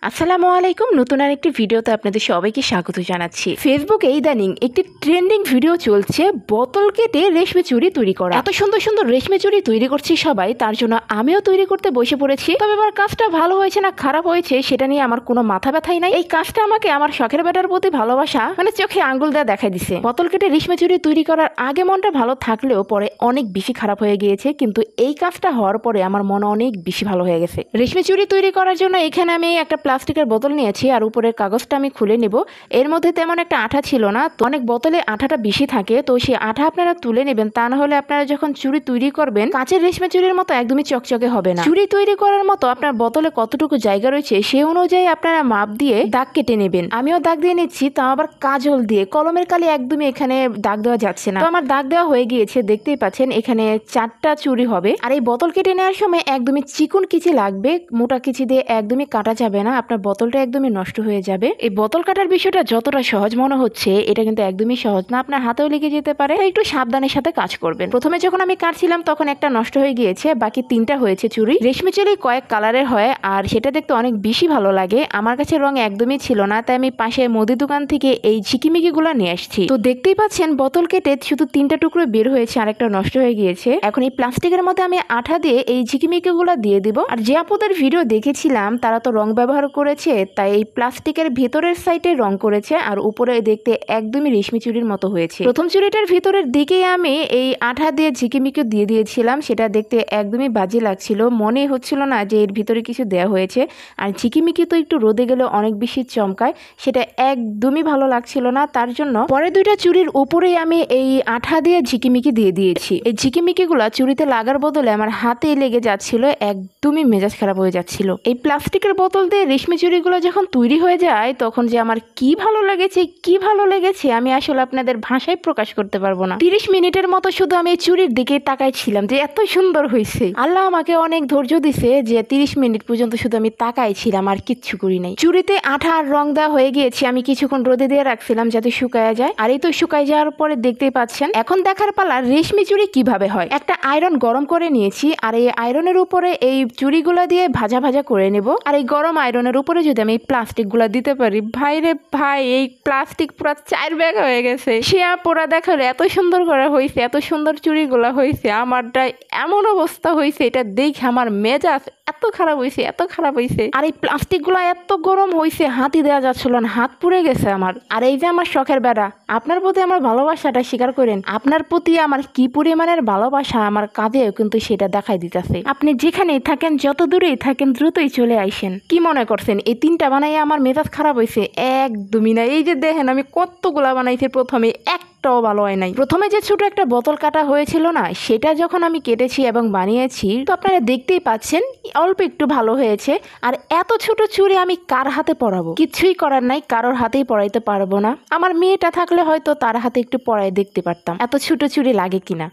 আসসালামু আলাইকুম। নতুন আরেকটি ভিডিওতে আপনাদের সবাইকে স্বাগত জানাচ্ছি। ফেসবুকে ইদানিং একটি ট্রেন্ডিং ভিডিও চলছে বোতল কেটে রেশমি চুড়ি তৈরি করা। এত সুন্দর সুন্দর রেশমি চুড়ি তৈরি করছি সবাই, তার জন্য আমিও তৈরি করতে বসে পড়েছি। তবে এবার কাজটা ভালো হয়েছে না খারাপ হয়েছে সেটা নিয়ে আমার কোনো মাথা ব্যথাই নাই। এই কাজটা আমাকে আমার শখের বেটার প্রতি ভালোবাসা চোখে আঙ্গুল দেওয়া দেখাই দিছে। বোতল কেটে রেশমি চুড়ি তৈরি করার আগে মনটা ভালো থাকলেও পরে অনেক বেশি খারাপ হয়ে গিয়েছে, কিন্তু এই কাজটা হওয়ার পরে আমার মন অনেক বেশি ভালো হয়ে গেছে। রেশমি চুড়ি তৈরি করার জন্য এখানে আমি একটা প্লাস্টিকের বোতল নিয়েছি আর উপরের কাগজটা আমি খুলে নেব। এর মধ্যে তেমন একটা আঠা ছিল না, তো অনেক বোতলে আঠাটা বেশি থাকে, তো সেই আঠা আপনারা তুলে নেবেন, তা না হলে আপনারা যখন চুড়ি তৈরি করবেন কাঁচের রেশমি চুড়ির মতো একদমই চকচকে হবে না। চুড়ি তৈরি করার মতো আপনার বোতলে কতটুকু জায়গা রয়েছে সেই অনুযায়ী আপনারা মাপ দিয়ে দাগ কেটে নেবেন। আমিও দাগ দিয়ে নিচ্ছি, তা আবার কাজল দিয়ে, কলমের কালি একদমই এখানে দাগ দেওয়া যাচ্ছে না। তো আমার দাগ দেওয়া হয়ে গিয়েছে, দেখতেই পাচ্ছেন এখানে 4টা চুড়ি হবে। আর এই বোতল কেটে নেওয়ার সময় একদমই চিকন কিচি লাগবে, মোটা কিচি দিয়ে একদমই কাটা যাবে না, আপনার বোতলটা একদমই নষ্ট হয়ে যাবে। এই বোতল কাটার বিষয়টা যতটা সহজ মনে হচ্ছে এটা কিন্তু একদমই সহজ না, আপনার হাতেও লেগে যেতে পারে, একটু সাবধানের সাথে কাজ করবেন। প্রথমে যখন আমি কাটছিলাম তখন একটা নষ্ট হয়ে গিয়েছে, বাকি 3টা হয়েছে চুড়ি। রেশমি চুড়ি কয়েক কালারের হয় আর সেটা দেখতে অনেক বেশি ভালো লাগে। আমার কাছে রং একদমই ছিল না, তাই আমি পাশে মুদি দোকান থেকে এই ঝিকিমিকি গুলা নিয়ে আসছি। তো দেখতেই পাচ্ছেন বোতল কেটে শুধু 3টা টুকরো বের হয়েছে আর একটা নষ্ট হয়ে গিয়েছে। এখন এই প্লাস্টিকের মধ্যে আমি আঠা দিয়ে এই ঝিকিমিকি গুলা দিয়ে দিব। আর যে আপুদের ভিডিও দেখেছিলাম তারা তো রং ব্যবহার করেছে, তাই এই প্লাস্টিকের ভেতরের সাইডে রং করেছে আর উপরে দেখতে একদমই রেশমি চুড়ির মতো হয়েছে। প্রথম চুড়িটার ভিতরের দিকে আমি এই আঠা দিয়ে ঝিকিমিকি দিয়ে দিয়েছিলাম, সেটা দেখতে একদমই বাজে লাগছিল, মনে হচ্ছিল না যে এর ভিতরে কিছু দেওয়া হয়েছে। আর ঝিকিমিকি তো একটু রোদে গেলে অনেক বেশি চমকায়, সেটা একদমই ভালো লাগছিল না, তার জন্য পরে 2টা চুড়ির উপরেই আমি এই আঠা দিয়ে ঝিকিমিকি দিয়ে দিয়েছি। এই ঝিকিমিকি গুলা চুড়িতে লাগার বদলে আমার হাতে লেগে যাচ্ছিল, একদমই মেজাজ খারাপ হয়ে যাচ্ছিল। এই প্লাস্টিকের বোতল দিয়ে রেশমি চুড়িগুলো যখন তৈরি হয়ে যায় তখন যে আমার কি ভালো লেগেছে আমি আসলে আপনাদের ভাষায় প্রকাশ করতে পারবো না। 30 মিনিটের মতো শুধু আমি এই চুড়ির দিকে তাকাইছিলাম যে এত সুন্দর হয়েছে। আল্লাহ আমাকে অনেক ধৈর্য দিছে যে 30 মিনিট পর্যন্ত শুধু আমি তাকাইছিলাম আর কিচ্ছু করি নাই। চুড়িতে আঠা আর রং দেওয়া হয়ে গিয়েছে, আমি কিছুক্ষণ রোদে দিয়ে রাখছিলাম যাতে শুকায় যায়। আর এই তো শুকায় যাওয়ার পরে দেখতেই পাচ্ছেন এখন দেখার পালা রেশমি চুড়ি কিভাবে হয়। একটা আয়রন গরম করে নিয়েছি আর এই আয়রনের উপরে এই চুড়িগুলা দিয়ে ভাজা ভাজা করে নেব। আর এই গরম আয়রনের উপরে যদি আমি এই প্লাস্টিক গুলা দিতে পারি, ভাই রে ভাই, এই প্লাস্টিক পুরো 4 ব্যাগ হয়ে গেছে। সে পোড়া দেখালে এত সুন্দর করা হয়েছে, এত সুন্দর চুড়িগুলা হয়েছে, আমারটা এমন অবস্থা হয়েছে এটা দেখে আমার মেজাজ এত খারাপ হয়েছে। আর এই প্লাস্টিক গুলা এত গরম হয়েছে হাতই দেওয়া যাচ্ছিল না, হাত পুড়ে গেছে আমার। আর এই যে আমার শখের বেড়া, আপনার প্রতি আমার ভালোবাসাটা স্বীকার করেন, আপনার প্রতি আমার কি পরিমাণের ভালোবাসা আমার কাঁধেও কিন্তু সেটা দেখাই দিতেছে। আপনি যেখানেই থাকেন, যত দূরেই থাকেন, দ্রুতই চলে আইসেন। কি মনে করছেন এই 3টা বানাই আমার মেজাজ খারাপ হয়েছে? একদমই না। এই যে দেখেন আমি কতগুলা বানাইছি, প্রথমে একটাও ভালো হয় নাই। প্রথমে যে ছোট একটা বোতল কাটা হয়েছিল না, সেটা যখন আমি কেটেছি এবং বানিয়েছি তো আপনারা দেখতেই পাচ্ছেন অল্প একটু ভালো হয়েছে। আর এত ছোট চুড়ি আমি কার হাতে পরাবো? কিছুই করার নাই, কারোর হাতেই পরাইতে পারবো না। আমার মেয়েটা থাকলে হয়তো তার হাতে একটু পরাই দেখতে পারতাম এত ছোট চুড়ি লাগে কিনা।